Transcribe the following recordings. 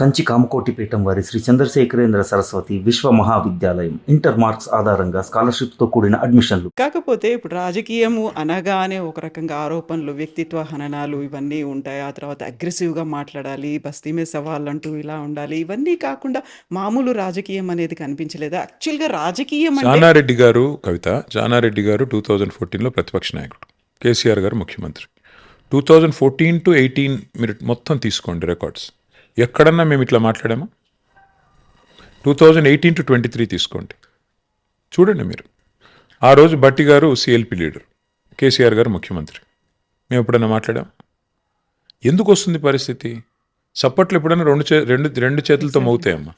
కంచి కామకోటి పీఠం వారి శ్రీ చంద్రశేఖరేంద్ర సరస్వతి విశ్వ మహావిద్యాలయం ఇంటర్ మార్క్స్ ఆధారంగా స్కాలర్షిప్తో కూడిన అడ్మిషన్లు. కాకపోతే ఇప్పుడు రాజకీయము అనగానే ఒక రకంగా ఆరోపణలు, వ్యక్తిత్వ హననాలు ఇవన్నీ ఉంటాయి. ఆ తర్వాత అగ్రెసివ్‌గా మాట్లాడాలి, బస్తీ మీద సవాళ్ళంటూ ఇలా ఉండాలి. ఇవన్నీ కాకుండా మామూలు రాజకీయం అనేది కనిపించలేదా? యాక్చువల్‌గా రాజకీయం అంటే జానారెడ్డి గారు జానారెడ్డి గారు 2014లో ప్రతిపక్ష నాయకుడు, కేసీఆర్ గారు ముఖ్యమంత్రి. 2014-18 మీరు మొత్తం తీసుకోండి రికార్డ్స్, ఎక్కడన్నా మేము ఇట్లా మాట్లాడామా? 2018-23 తీసుకోండి, చూడండి మీరు. ఆ రోజు భట్టి గారు సిఎల్పి లీడర్, కేసీఆర్ గారు ముఖ్యమంత్రి. మేము ఎప్పుడన్నా మాట్లాడాం? ఎందుకు వస్తుంది పరిస్థితి? చప్పట్లు ఎప్పుడన్నా రెండు చేతులతో మోగుతాయమ్మా.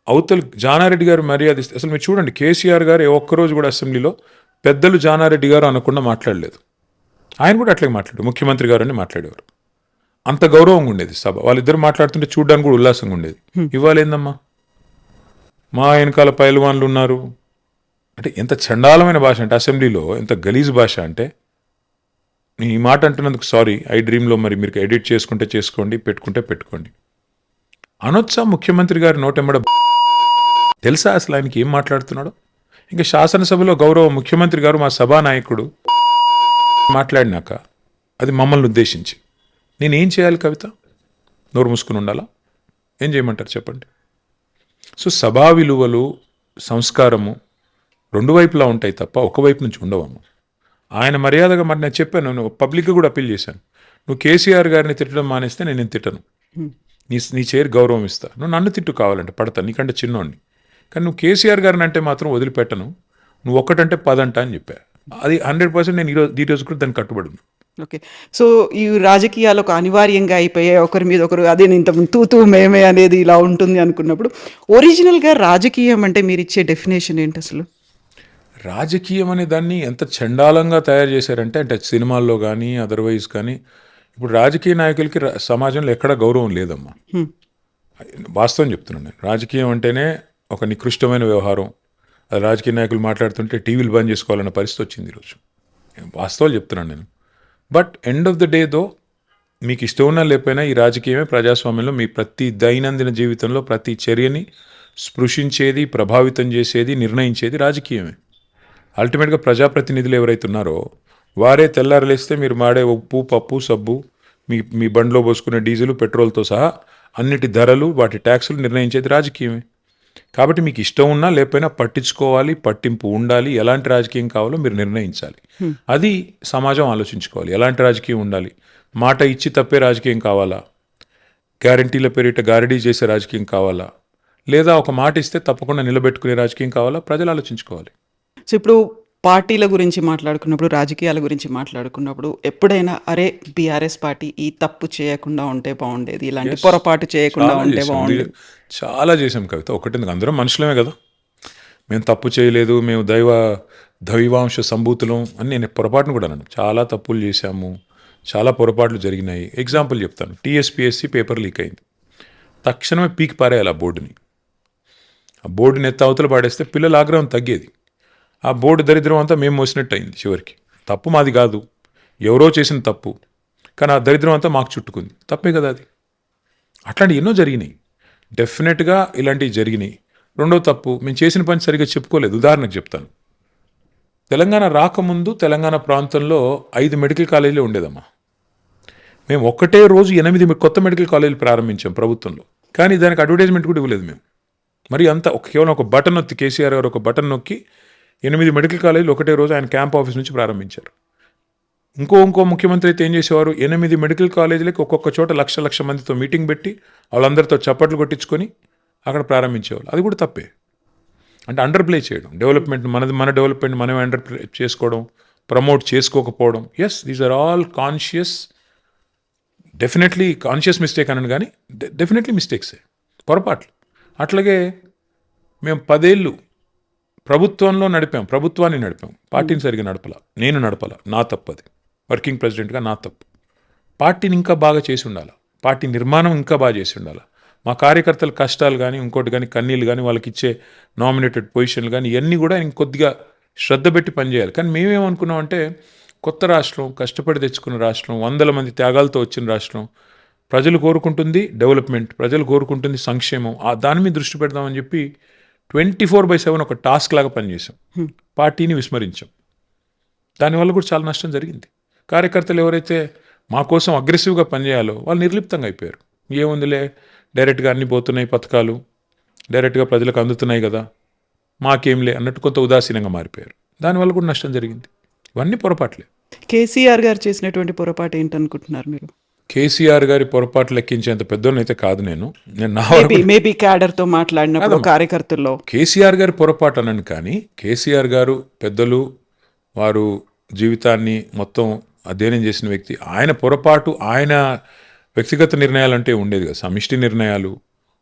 అవతల జానారెడ్డి గారు మర్యాద ఇస్తే అసలు మీరు చూడండి, కేసీఆర్ గారు ఏ ఒక్కరోజు కూడా అసెంబ్లీలో పెద్దలు జానారెడ్డి గారు అనకుండా మాట్లాడలేదు. ఆయన కూడా అట్లాగే మాట్లాడారు, ముఖ్యమంత్రి గారు అని మాట్లాడేవారు. అంత గౌరవంగా ఉండేది సభ. వాళ్ళిద్దరు మాట్లాడుతుంటే చూడడానికి కూడా ఉల్లాసంగా ఉండేది. ఇవాళ ఏందమ్మా, మా వెనకాల పైల్వాన్లు ఉన్నారు అంటే ఎంత చండాలమైన భాష అంటే, అసెంబ్లీలో ఎంత గలీజ్ భాష అంటే. నేను ఈ మాట అంటున్నందుకు సారీ. ఐ డ్రీమ్లో మరి మీరు ఎడిట్ చేసుకుంటే చేసుకోండి, పెట్టుకుంటే పెట్టుకోండి. అనొచ్చా ముఖ్యమంత్రి గారి నోటెమ్మడ? తెలుసా అసలు ఆయనకి ఏం మాట్లాడుతున్నాడో? ఇంకా శాసనసభలో గౌరవ ముఖ్యమంత్రి గారు మా సభానాయకుడు మాట్లాడినాక అది మమ్మల్ని ఉద్దేశించి నేనేం చేయాలి? కవిత నోరు మూసుకుని ఉండాలా? ఏం చేయమంటారు చెప్పండి? సో సభా విలువలు, సంస్కారము రెండు వైపులా ఉంటాయి తప్ప ఒకవైపు నుంచి ఉండవమ్మ. ఆయన మర్యాదగా మరి నేను చెప్పాను, నేను పబ్లిక్గా కూడా అప్పీల్ చేశాను, నువ్వు కేసీఆర్ గారిని తిట్టడం మానేస్తే నేను తిట్టను, నీ చేరు గౌరవం ఇస్తా, నువ్వు నన్ను తిట్టు కావాలంటే పడతా, నీకంటే చిన్నోడిని, కానీ నువ్వు కేసీఆర్ గారిని అంటే మాత్రం వదిలిపెట్టను, నువ్వు ఒక్కటంటే 10 అంట అని చెప్పా. అది 100% నేను ఈరోజు కూడా దాన్ని కట్టుబడి. ఓకే. సో ఈ రాజకీయాలు ఒక అనివార్యంగా అయిపోయాయి. ఒకరి మీద ఒకరు అదే ఇంతకుముందు తూతూ మేమే అనేది ఇలా ఉంటుంది అనుకున్నప్పుడు ఒరిజినల్‌గా రాజకీయం అంటే మీరిచ్చే డెఫినేషన్ ఏంటి అసలు? రాజకీయం అనే దాన్ని ఎంత చండాలంగా తయారు చేశారంటే, అంటే సినిమాల్లో కానీ అదర్వైజ్ కానీ ఇప్పుడు రాజకీయ నాయకులకి సమాజంలో ఎక్కడ గౌరవం లేదమ్మా. వాస్తవం చెప్తున్నాను నేను. రాజకీయం అంటేనే ఒక నికృష్టమైన వ్యవహారం. అది రాజకీయ నాయకులు మాట్లాడుతుంటే టీవీలు బంద్ చేసుకోవాలన్న పరిస్థితి వచ్చింది ఈరోజు. వాస్తవాలు చెప్తున్నాను నేను. But end of the day though, మీకు ఇష్టం ఉన్నా లేకపోయినా ఈ రాజకీయమే ప్రజాస్వామ్యంలో మీ ప్రతి దైనందిన జీవితంలో ప్రతి చర్యని స్పృశించేది, ప్రభావితం చేసేది, నిర్ణయించేది రాజకీయమే. అల్టిమేట్గా ప్రజాప్రతినిధులు ఎవరైతే ఉన్నారో వారే తెల్లారలేస్తే మీరు మాడే ఉప్పు, పప్పు, సబ్బు, మీ బండ్లో పోసుకునే డీజిల్, పెట్రోల్తో సహా అన్నిటి ధరలు, వాటి ట్యాక్సులు నిర్ణయించేది రాజకీయమే. కాబట్టి మీకు ఇష్టం ఉన్నా లేకపోయినా పట్టించుకోవాలి, పట్టింపు ఉండాలి. ఎలాంటి రాజకీయం కావాలో మీరు నిర్ణయించాలి. అది సమాజం ఆలోచించుకోవాలి. ఎలాంటి రాజకీయం ఉండాలి? మాట ఇచ్చి తప్పే రాజకీయం కావాలా? గ్యారంటీల పేరిట గారడీ చేసే రాజకీయం కావాలా? లేదా ఒక మాట ఇస్తే తప్పకుండా నిలబెట్టుకునే రాజకీయం కావాలా? ప్రజలు ఆలోచించుకోవాలి. సో ఇప్పుడు పార్టీల గురించి మాట్లాడుకున్నప్పుడు, రాజకీయాల గురించి మాట్లాడుకున్నప్పుడు ఎప్పుడైనా అరే బీఆర్ఎస్ పార్టీ ఈ తప్పు చేయకుండా ఉంటే బాగుండేది, ఇలాంటి పొరపాటు చేయకుండా ఉంటే బాగుండేది? చాలా చేసాం కవిత. ఒకటి, అందరం మనుషులమే కదా, మేము తప్పు చేయలేదు, మేము దైవాంశ సంభూతులం అని నేను పొరపాటును కూడా అన్నాను. చాలా తప్పులు చేశాము, చాలా పొరపాట్లు జరిగినాయి. ఎగ్జాంపుల్ చెప్తాను. టీఎస్పీఎస్సీ పేపర్ లీక్ అయింది. తక్షణమే పీకి పారేయాలి ఆ బోర్డుని. ఆ బోర్డుని ఎత్త అవతల పాడేస్తే పిల్లల ఆగ్రహం తగ్గేది. ఆ బోర్డు దరిద్రం అంతా మేము మోసినట్టు అయింది. చివరికి తప్పు మాది కాదు, ఎవరో చేసిన తప్పు, కానీ ఆ దరిద్రం అంతా మాకు చుట్టుకుంది. తప్పే కదా అది. అట్లాంటివి ఎన్నో జరిగినాయి. డెఫినెట్గా ఇలాంటివి జరిగినాయి. రెండో తప్పు, మేము చేసిన పని సరిగ్గా చెప్పుకోలేదు. ఉదాహరణకు చెప్తాను. తెలంగాణ రాకముందు తెలంగాణ ప్రాంతంలో 5 మెడికల్ కాలేజీలు ఉండేదమ్మా. మేము ఒక్కటే రోజు 8 కొత్త మెడికల్ కాలేజీలు ప్రారంభించాం ప్రభుత్వంలో, కానీ దానికి అడ్వర్టైజ్మెంట్ కూడా ఇవ్వలేదు మేము. మరి అంతా కేవలం ఒక బటన్ నొక్కి, కేసీఆర్ గారు ఒక బటన్ నొక్కి 8 మెడికల్ కాలేజీలు ఒకటే రోజు ఆయన క్యాంప్ ఆఫీస్ నుంచి ప్రారంభించారు. ఇంకో ముఖ్యమంత్రి అయితే ఏం చేసేవారు, 8 మెడికల్ కాలేజీలకి ఒక్కొక్క చోట లక్ష మందితో మీటింగ్ పెట్టి వాళ్ళందరితో చప్పట్లు కొట్టించుకొని అక్కడ ప్రారంభించేవాళ్ళు. అది కూడా తప్పే. అంటే అండర్ ప్లే చేయడం, డెవలప్మెంట్ మన డెవలప్మెంట్ మనమే అండర్ ప్లే చేసుకోవడం, ప్రమోట్ చేసుకోకపోవడం. Yes, these are all conscious, definitely conscious mistake అనను, కానీ డెఫినెట్లీ మిస్టేక్సే, పొరపాట్లు. అట్లాగే మేము 10 ఏళ్ళు ప్రభుత్వాన్ని నడిపాం, పార్టీని సరిగ్గా నేను నడపాల, నా తప్పది. వర్కింగ్ ప్రెసిడెంట్గా నా తప్పు. పార్టీని ఇంకా బాగా చేసి ఉండాలి, పార్టీ నిర్మాణం ఇంకా బాగా చేసి ఉండాలి. మా కార్యకర్తల కష్టాలు కానీ ఇంకోటి కానీ కన్నీళ్ళు కానీ వాళ్ళకి ఇచ్చే నామినేటెడ్ పొజిషన్లు కానీ ఇవన్నీ కూడా ఇంకొద్దిగా శ్రద్ధ పెట్టి పనిచేయాలి. కానీ మేమేమనుకున్నామంటే, కొత్త రాష్ట్రం, కష్టపడి తెచ్చుకున్న రాష్ట్రం, 100 మంది త్యాగాలతో వచ్చిన రాష్ట్రం, ప్రజలు కోరుకుంటుంది డెవలప్మెంట్, ప్రజలు కోరుకుంటుంది సంక్షేమం, దాని మీద దృష్టి పెడదామని చెప్పి 24/7 ఒక టాస్క్ లాగా పనిచేసాం. పార్టీని విస్మరించాం. దానివల్ల కూడా చాలా నష్టం జరిగింది. కార్యకర్తలు ఎవరైతే మా కోసం అగ్రెసివ్గా పనిచేయాలో వాళ్ళు నిర్లిప్తంగా అయిపోయారు. ఏముందిలే, డైరెక్ట్గా అన్ని పోతున్నాయి పథకాలు, డైరెక్ట్గా ప్రజలకు అందుతున్నాయి కదా, మాకేంలే అన్నట్టు కొంత ఉదాసీనంగా మారిపోయారు. దానివల్ల కూడా నష్టం జరిగింది. ఇవన్నీ పొరపాట్లే. కేసీఆర్ గారు చేసినటువంటి పొరపాటు ఏంటనుకుంటున్నారు మీరు? కేసీఆర్ గారి పొరపాట్లు లెక్కించేంత పెద్దోనైతే కాదు నేను నా వరకు. మేబీ క్యాడర్తో మాట్లాడినప్పుడు కార్యకర్తల్లో కేసీఆర్ గారి పొరపాటు అనను, కానీ కేసీఆర్ గారు పెద్దలు, వారు జీవితాన్ని మొత్తం అధ్యయనం చేసిన వ్యక్తి. ఆయన పొరపాటు, ఆయన వ్యక్తిగత నిర్ణయాలు అంటే ఉండేది కదా, సమిష్టి నిర్ణయాలు.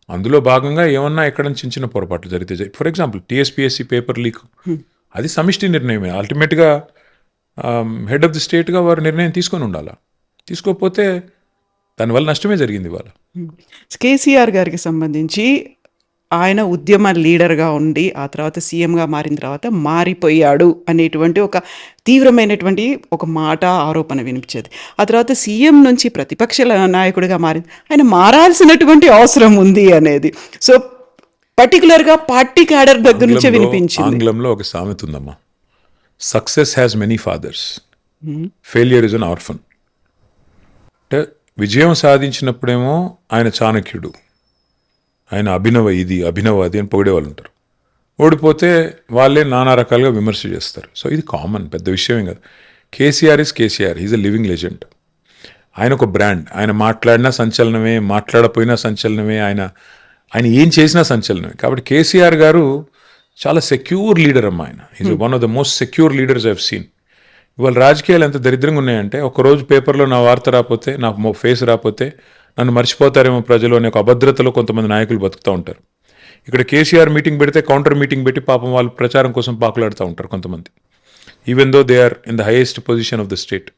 అందులో భాగంగా ఏమన్నా ఎక్కడ చిన్న చిన్న పొరపాట్లు జరిగితే, for example TSPSC paper leak, అది సమిష్టి నిర్ణయమే. అల్టిమేట్గా హెడ్ ఆఫ్ ది స్టేట్గా వారు నిర్ణయం తీసుకొని ఉండాలా. తీసుకోకపోతే దానివల్ల నష్టమే జరిగింది ఇవాళ. కేసీఆర్ గారికి సంబంధించి ఆయన ఉద్యమ లీడర్గా ఉండి ఆ తర్వాత సీఎంగా మారిన తర్వాత మారిపోయాడు అనేటువంటి ఒక తీవ్రమైనటువంటి ఒక మాట, ఆరోపణ వినిపించేది. ఆ తర్వాత సీఎం నుంచి ప్రతిపక్ష నాయకుడిగా మారింది. ఆయన మారాల్సినటువంటి అవసరం ఉంది అనేది సో పర్టికులర్గా పార్టీ క్యాడర్ దగ్గర నుంచే వినిపించింది. ఆంగ్లంలో ఒక సామెత ఉందమ్మా, success has many fathers, failure is an orphan. అంటే విజయం సాధించినప్పుడేమో ఆయన చాణక్యుడు, ఆయన అభినవ అది అని పొగిడేవాళ్ళు ఉంటారు. ఓడిపోతే వాళ్ళే నానా రకాలుగా విమర్శ చేస్తారు. సో ఇది కామన్, పెద్ద విషయమే కదా. KCR is KCR, is a living legend. ఆయన ఒక బ్రాండ్. ఆయన మాట్లాడినా సంచలనమే, మాట్లాడపోయినా సంచలనమే, ఆయన ఏం చేసినా సంచలనమే. కాబట్టి కేసీఆర్ గారు చాలా సెక్యూర్ లీడర్ అమ్మా. ఆయన is one of the most secure leaders I have seen. ఇవాళ రాజకీయాలు ఎంత దరిద్రంగా ఉన్నాయంటే, ఒకరోజు పేపర్లో నా వార్త రాకపోతే, నా ఫేస్ రాకపోతే నన్ను మర్చిపోతారేమో ప్రజలు అనే ఒక అభద్రతలో కొంతమంది నాయకులు బతుకుతూ ఉంటారు. ఇక్కడ కేసీఆర్ మీటింగ్ పెడితే కౌంటర్ మీటింగ్ పెట్టి పాపం వాళ్ళు ప్రచారం కోసం పాకులాడుతూ ఉంటారు కొంతమంది, even though they are in the highest position of the state.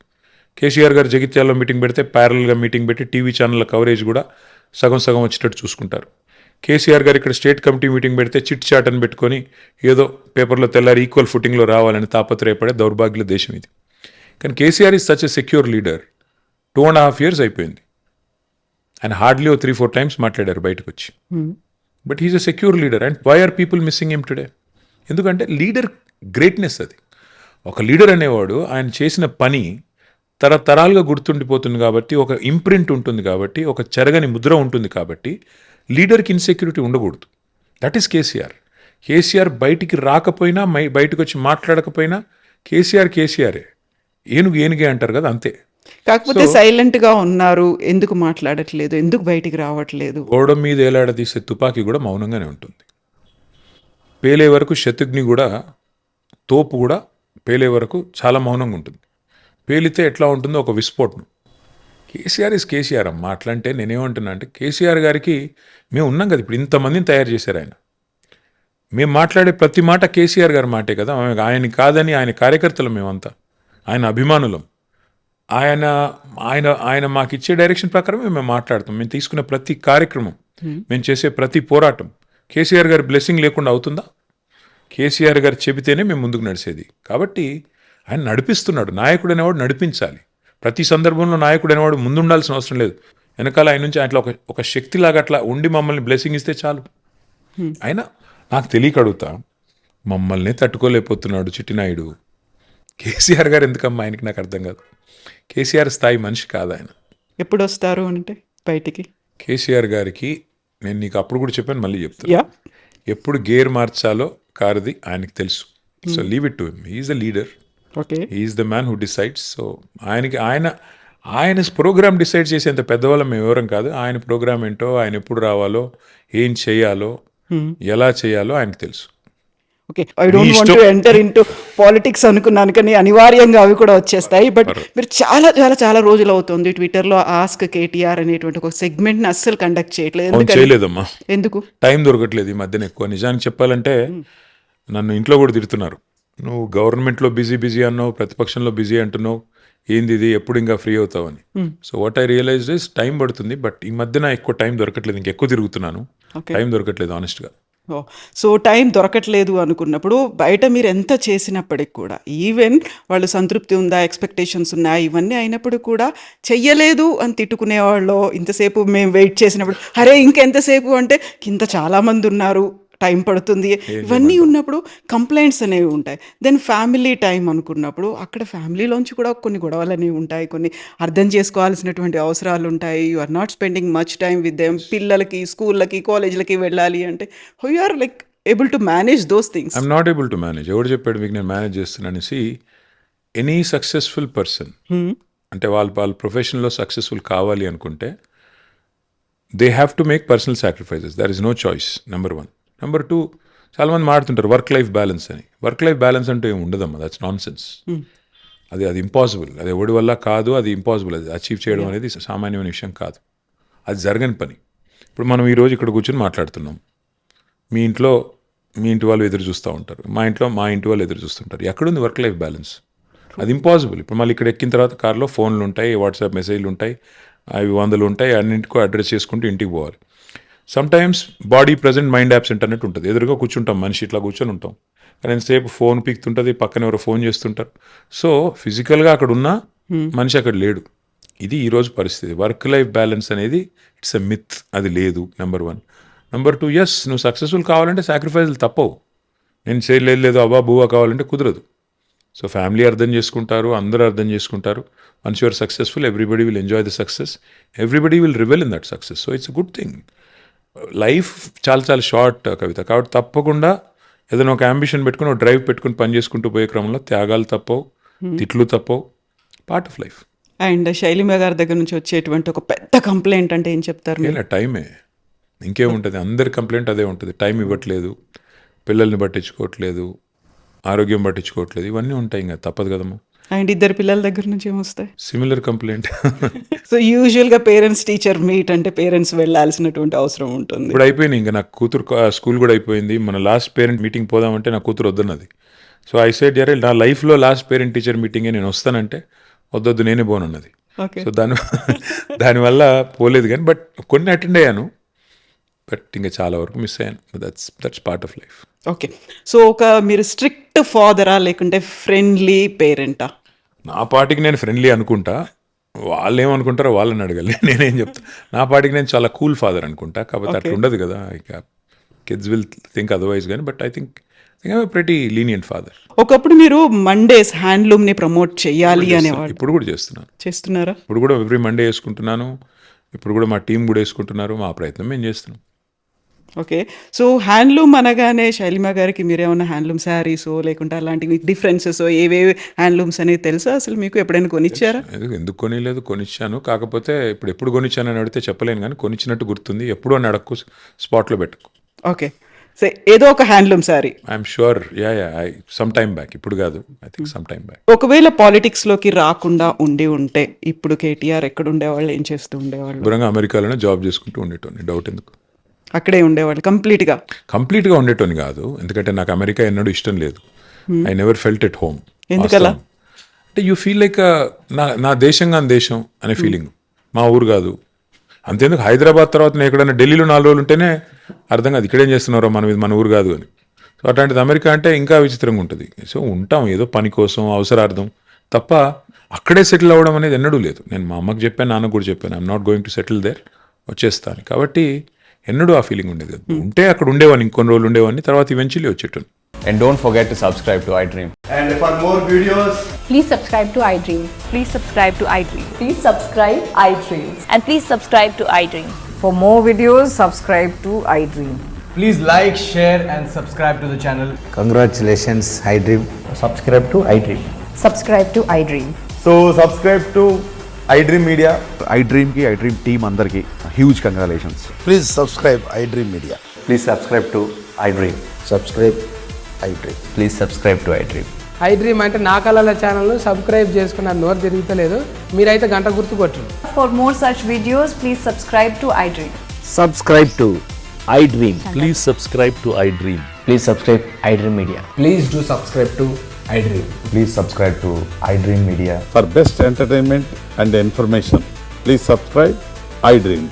KCR గారు జగిత్యాలలో మీటింగ్ పెడితే ప్యారల్గా మీటింగ్ పెట్టి టీవీ ఛానళ్ళ కవరేజ్ కూడా సగం సగం వచ్చేటట్టు చూసుకుంటారు. కేసీఆర్ గారు ఇక్కడ స్టేట్ కమిటీ మీటింగ్ పెడితే చిట్ చాట్ అని పెట్టుకొని ఏదో పేపర్లో తెల్లారి ఈక్వల్ ఫుటింగ్లో రావాలని తాపత్రయపడే దౌర్భాగ్య దేశం ఇది. కానీ KCR is such a secure leader. 2.5 years అయిపోయింది. ఆయన హార్డ్లీ 3-4 times మాట్లాడారు బయటకు వచ్చి. But he's a secure leader. And why are people missing him today? ఎందుకంటే లీడర్ గ్రేట్నెస్ అది. ఒక లీడర్ అనేవాడు ఆయన చేసిన పని తరతరాలుగా గుర్తుండిపోతుంది కాబట్టి, ఒక ఇంప్రింట్ ఉంటుంది కాబట్టి, ఒక చెరగని ముద్ర ఉంటుంది కాబట్టి లీడర్కి ఇన్సెక్యూరిటీ ఉండకూడదు. That is KCR. కేసీఆర్ బయటికి రాకపోయినా, బయటకు వచ్చి మాట్లాడకపోయినా కేసీఆరే. ఏనుగే అంటారు కదా, అంతే. కాకపోతే సైలెంట్గా ఉన్నారు, ఎందుకు మాట్లాడట్లేదు, ఎందుకు బయటికి రావట్లేదు? గోడ మీద ఏలాడదీసే తుపాకీ కూడా మౌనంగానే ఉంటుంది. పేలే వరకు శత్రుఘ్ని కూడా, తోపు కూడా పేలే వరకు చాలా మౌనంగా ఉంటుంది. పేలితే ఎట్లా ఉంటుందో ఒక విస్ఫోటనం. కేసీఆర్ ఇస్ కేసీఆర్ అమ్మ. అట్లా అంటే నేనేమంటున్నా అంటే, కేసీఆర్ గారికి మేము ఉన్నాం కదా, ఇప్పుడు ఇంతమందిని తయారు చేశారు ఆయన. మేము మాట్లాడే ప్రతి మాట కేసీఆర్ గారి మాటే కదా. ఆయన కాదని, ఆయన కార్యకర్తలు మేమంతా, ఆయన అభిమానులం. ఆయన మాకు ఇచ్చే డైరెక్షన్ ప్రకారం మేము మాట్లాడతాం. మేము తీసుకునే ప్రతి కార్యక్రమం, మేము చేసే ప్రతి పోరాటం కేసీఆర్ గారి బ్లెస్సింగ్ లేకుండా అవుతుందా? కేసీఆర్ గారు చెబితేనే మేము ముందుకు నడిచేది. కాబట్టి ఆయన నడిపిస్తున్నాడు. నాయకుడు అనేవాడు నడిపించాలి. ప్రతి సందర్భంలో నాయకుడు అనేవాడు ముందుండాల్సిన అవసరం లేదు. వెనకాల ఆయన నుంచి అట్లా ఒక శక్తిలాగా అట్లా ఉండి మమ్మల్ని బ్లెస్సింగ్ ఇస్తే చాలు. ఆయన నాకు తెలియక అడుగుతా, మమ్మల్ని తట్టుకోలేకపోతున్నాడు చిట్టినాయుడు. కేసీఆర్ గారు ఎందుకమ్మా ఆయనకి? నాకు అర్థం కాదు. కేసీఆర్ స్థాయి మనిషి కాదు ఆయన. ఎప్పుడు వస్తారు అంటే బయటికి? కేసీఆర్ గారికి నేను నీకు అప్పుడు కూడా చెప్పాను, మళ్ళీ చెప్తాను. ఎప్పుడు గేర్ మార్చాలో కారుది ఆయనకి తెలుసు. So leave it to him. He's the leader. He's the man who decides. So ఆయన ప్రోగ్రామ్ డిసైడ్ చేసేంత పెద్దవాళ్ళం మేము ఎవరం కాదు. ఆయన ప్రోగ్రామ్ ఏంటో, ఆయన ఎప్పుడు రావాలో, ఏం చేయాలో, ఎలా చేయాలో ఆయనకు తెలుసు. Okay, I don't want to enter into politics అనుకున్నాను, కానీ అనివార్యంగా అవి కూడా వచ్చేస్తాయి. బట్ మీరు చాలా చాలా చాలా రోజులు అవుతుంది ట్విట్టర్లో ఆస్క్ కేటీఆర్ అనేటువంటి ఒక సెగ్మెంట్ని అస్సలు కండక్ట్ చేయట్లేదు. చేయలేదమ్మా. ఎందుకు? టైం దొరకట్లేదు ఈ మధ్యన ఎక్కువ. నిజానికి చెప్పాలంటే నన్ను ఇంట్లో కూడా తిడుతున్నారు. నువ్వు గవర్నమెంట్లో బిజీ అన్నావు, ప్రతిపక్షంలో బిజీ అంటున్నావు, ఏంది ఇది, ఎప్పుడు ఇంకా ఫ్రీ అవుతావని. So what I realize is time పడుతుంది. బట్ ఈ మధ్యన ఎక్కువ టైం దొరకట్లేదు. ఇంకెక్కువ తిరుగుతున్నాను, టైం దొరకట్లేదు ఆనెస్ట్గా. ఓహ్! సో, టైం దొరకట్లేదు అనుకున్నప్పుడు బయట మీరెంత చేసినప్పటికి కూడా ఈవెన్ వాళ్ళు సంతృప్తి ఉందా, ఎక్స్‌పెక్టేషన్స్ ఉన్నాయా, ఇవన్నీ అయినప్పుడు కూడా చెయ్యలేదు అని తిట్టుకునేవాళ్ళో, ఇంతసేపు మేము వెయిట్ చేసినప్పుడు, అరే! ఇంకెంతసేపు అంటే కింద చాలామందున్నారు, టైం పడుతుంది. ఏం ఇవన్నీ చేయమంటావు? ఉన్నప్పుడు కంప్లెయింట్స్ అనేవి ఉంటాయి. దెన్ ఫ్యామిలీ టైమ్ అనుకున్నప్పుడు అక్కడ ఫ్యామిలీలోంచి కూడా కొన్ని గొడవలనేవి ఉంటాయి. కొన్ని అర్థం చేసుకోవాల్సినటువంటి అవసరాలుంటాయి. You are not spending much time with them. పిల్లలకి, స్కూళ్ళకి, కాలేజీలకి వెళ్ళాలి అంటే how you are like able to manage those things? I'm not able to manage. ఎవడు చెప్పాడు మీకు నేను మేనేజ్ చేస్తున్నాను? ఎనీ సక్సెస్ఫుల్ పర్సన్ అంటే వాళ్ళ ప్రొఫెషన్లో సక్సెస్ఫుల్ కావాలి అనుకుంటే they have to make personal sacrifices. There is no choice. Number 1. Number 2, చాలామంది మాడుతుంటారు వర్క్ లైఫ్ బ్యాలెన్స్ అని. వర్క్ లైఫ్ బ్యాలెన్స్ అంటే ఏమి ఉండదమ్మా. That's nonsense. అది ఇంపాసిబుల్. అది ఎవడి వల్ల కాదు. అది ఇంపాసిబుల్. అది అచీవ్ చేయడం అనేది సామాన్యమైన విషయం కాదు. అది జరగని పని. ఇప్పుడు మనం ఈరోజు ఇక్కడ కూర్చొని మాట్లాడుతున్నాం. మీ ఇంటి వాళ్ళు ఎదురు చూస్తూ ఉంటారు. మా ఇంటి వాళ్ళు ఎదురు చూస్తుంటారు. ఎక్కడుంది వర్క్ లైఫ్ బ్యాలెన్స్? అది ఇంపాసిబుల్. ఇప్పుడు మళ్ళీ ఇక్కడ ఎక్కిన తర్వాత కార్లో ఫోన్లు ఉంటాయి, వాట్సాప్ మెసేజ్లు ఉంటాయి, అవి 100 ఉంటాయి. అన్నింటికో అడ్రస్ చేసుకుంటూ ఇంటికి పోవాలి. Sometimes body present mind absent అన్నట్టు ఉంటుంది. ఎదురుగా కూర్చుంటాం, మనిషి ఇట్లా కూర్చొని ఉంటాం, కానీ ఎంతసేపు ఫోన్ పీక్తుంటుంది, పక్కన ఎవరో ఫోన్ చేస్తుంటారు. సో ఫిజికల్గా అక్కడ ఉన్న మనిషి అక్కడ లేడు. ఇది ఈరోజు పరిస్థితి. వర్క్ లైఫ్ బ్యాలెన్స్ అనేది ఇట్స్ ఎ మిత్. అది లేదు. నెంబర్ 1. నెంబర్ 2, ఎస్ నువ్వు సక్సెస్ఫుల్ కావాలంటే సాక్రిఫైస్లు తప్పవు. నేను చేయలేదు అబ్బా బువ్వా కావాలంటే కుదరదు. సో ఫ్యామిలీ అర్థం చేసుకుంటారు, అందరూ అర్థం చేసుకుంటారు. Once you're successful everybody will enjoy the success, everybody will revel in that success. So it's a good thing. Life చాలా చాలా షార్ట్ కవిత. కాబట్టి తప్పకుండా ఏదైనా ఒక అంబిషన్ పెట్టుకుని, ఒక డ్రైవ్ పెట్టుకుని పని చేసుకుంటూ పోయే క్రమంలో త్యాగాలు తప్పవు, తిట్లు తప్పవు. Part of life. And Shailima గారి దగ్గర నుంచి వచ్చేటువంటి ఒక పెద్ద కంప్లైంట్ అంటే ఏం చెప్తారు మీరు? ఇలా టైమే, ఇంకేముంటుంది? అందరి కంప్లైంట్ అదే ఉంటుంది. టైం ఇవ్వట్లేదు, పిల్లల్ని పట్టించుకోవట్లేదు, ఆరోగ్యం పట్టించుకోవట్లేదు, ఇవన్నీ ఉంటాయి. ఇంకా తప్పదు కదమ్మా. అండ్ ఇద్దరు పిల్లల దగ్గర నుంచి ఏమొస్తాయి? Similar complaint. సో యూజువల్గా పేరెంట్స్ టీచర్ మీట్ అంటే పేరెంట్స్ వెళ్ళాల్సినటువంటి అవసరం ఉంటుంది. ఇప్పుడు అయిపోయింది. ఇంకా నాకు కూతురు స్కూల్ కూడా అయిపోయింది. మన లాస్ట్ పేరెంట్ మీటింగ్ పోదామంటే నా కూతురు వద్దన్నది. సో ఐ సెడ్ యారే నా లైఫ్లో లాస్ట్ పేరెంట్ టీచర్ మీటింగే నేను వస్తానంటే వద్దొద్దు నేనే పోనున్నది. ఓకే. సో దానివల్ల పోలేదు. కానీ బట్ కొన్ని అటెండ్ అయ్యాను, బట్ ఇంకా చాలా వరకు మిస్ అయ్యాను. That's part of life. Okay. So మీరు స్ట్రిక్ట్ ఫాదరా లేకుంటే ఫ్రెండ్లీ పేరెంటా? నా పాటికి నేను ఫ్రెండ్లీ అనుకుంటా, వాళ్ళు ఏమనుకుంటారో వాళ్ళని అడగాలి, నేనేం చెప్తా. నా పాటికి నేను చాలా కూల్ ఫాదర్ అనుకుంటా. కాబట్టి అట్లా ఉండదు కదా, ఇక కిడ్స్ విల్ థింక్ అదర్వైజ్. కానీ but I think pretty lenient father. ఒకప్పుడు మీరు మండేస్ హ్యాండ్లూమ్ని ప్రమోట్ చేయాలి అనేవాళ్ళు. ఇప్పుడు కూడా చేస్తున్నారా? ఇప్పుడు కూడా ఎవ్రీ మండే వేసుకుంటున్నాను. ఇప్పుడు కూడా మా టీం కూడా వేసుకుంటున్నారు. మా ప్రయత్నం మేము చేస్తున్నాం. ఓకే. సో హ్యాండ్లూమ్ అనగానే శైలిమ గారికి మీరేమన్నా హ్యాండ్లూమ్ శారీసో లేకుంటే అలాంటివి డిఫరెన్సెస్ ఏవేవి హ్యాండ్లూమ్స్ అనేది తెలుసా? అసలు మీకు ఎప్పుడైనా కొనిచ్చారా? ఎందుకు కొనిలేదు, కొనిచ్చాను. కాకపోతే ఎప్పుడు కొనిచ్చానని అడిగితే చెప్పలేను, కానీ కొనిచ్చినట్టు గుర్తుంది. ఎప్పుడు అని అడక్కు, స్పాట్లో పెట్టుకు. ఓకే. సో ఏదో ఒక handloom sari. I'm sure. Some time back, ఇప్పుడు కాదు, I think some time back. ఒకవేళ పాలిటిక్స్లోకి రాకుండా ఉంటే ఇప్పుడు కేటీఆర్ ఎక్కడ ఉండేవాళ్ళు, ఏం చేస్తూ ఉండేవాళ్ళు? దూరంగా అమెరికాలోనే జాబ్ చేసుకుంటూ ఉండేటోని. డౌట్ ఎందుకు? అక్కడే ఉండేవాళ్ళు కంప్లీట్గా ఉండేటోని కాదు. ఎందుకంటే నాకు అమెరికా ఎన్నడూ ఇష్టం లేదు. I never felt at home. ఎందుకలా? అంటే యూ ఫీల్ లైక్ నా దేశంగా దేశం అనే ఫీలింగ్. మా ఊరు కాదు. అంతేందుకు హైదరాబాద్ తర్వాత నేను ఎక్కడైనా ఢిల్లీలో 4 రోజులు ఉంటేనే అర్థం కాదు ఇక్కడేం చేస్తున్నారో, మన ఊరు కాదు అని. సో అట్లాంటిది అమెరికా అంటే ఇంకా విచిత్రంగా ఉంటుంది. సో ఉంటాం ఏదో పని కోసం, అవసరార్థం తప్ప అక్కడే సెటిల్ అవ్వడం అనేది ఎన్నడూ లేదు. నేను మా అమ్మకి చెప్పాను, నాన్నకు కూడా చెప్పాను, I'm not going to settle there, వచ్చేస్తాను. కాబట్టి ఎన్నడూ ఆ ఫీలింగ్ ఉండేది. ఉంటే అక్కడ ఉండేవాడిని, ఇంకొన్ని రోజులు ఉండేవాడిని, తర్వాత eventually వచ్చేటోని. And don't forget to subscribe to iDream. And for more videos, please subscribe to iDream. Please subscribe to iDream. Please subscribe iDream. And please subscribe to iDream. For more videos, subscribe to iDream. please like, share and subscribe to the channel. Congratulations, iDream. Subscribe to iDream. Subscribe to iDream. So subscribe to iDream Media. iDream ki iDream team andarki huge congratulations. Please subscribe iDream Media. Please subscribe to iDream. Subscribe iDream. Please subscribe to iDream. iDream అంటే నా కళల ఛానల్ను subscribe చేసుకున్న నోరు తిరుగుతలేదు, మీరైతే గంట గుర్తు కొట్టండి. For more such videos, please subscribe to iDream. Subscribe to iDream. Please subscribe to iDream. Please subscribe iDream Media. Please do subscribe to iDream. Please subscribe to iDream Media. For best entertainment and information, please subscribe iDream.